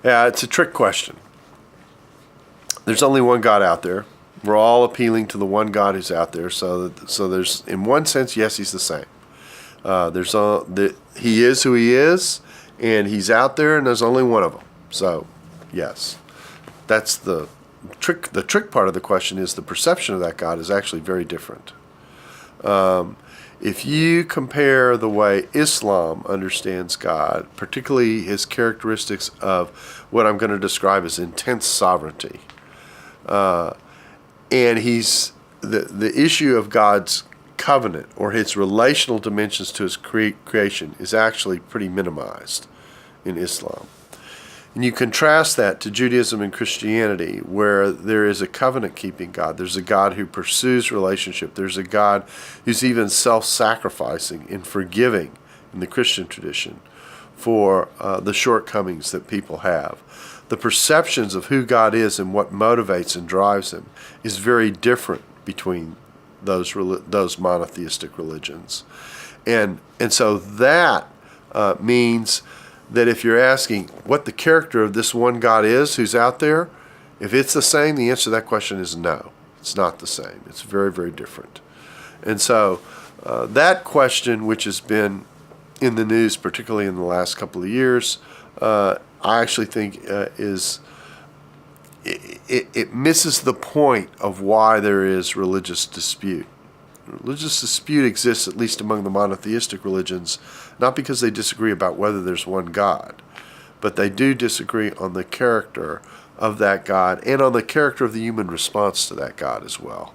Yeah, it's a trick question. There's only one God out there. We're all appealing to the one God who's out there. So there's, in one sense, yes, he's the same. He is who he is, and he's out there, and there's only one of them. So, yes, that's the trick. The trick part of the question is the perception of that God is actually very different. If you compare the way Islam understands God, particularly his characteristics of what I'm going to describe as intense sovereignty, and he's the issue of God's covenant or his relational dimensions to his creation is actually pretty minimized in Islam. And you contrast that to Judaism and Christianity, where there is a covenant-keeping God. There's a God who pursues relationship. There's a God who's even self-sacrificing and forgiving in the Christian tradition for the shortcomings that people have. The perceptions of who God is and what motivates and drives him is very different between those monotheistic religions. And so that means that if you're asking what the character of this one God is who's out there, if it's the same, the answer to that question is no. It's not the same. It's very, very different. And so that question, which has been in the news, particularly in the last couple of years, I actually think it misses the point of why there is religious dispute. Religious dispute exists, at least among the monotheistic religions, not because they disagree about whether there's one God, but they do disagree on the character of that God and on the character of the human response to that God as well.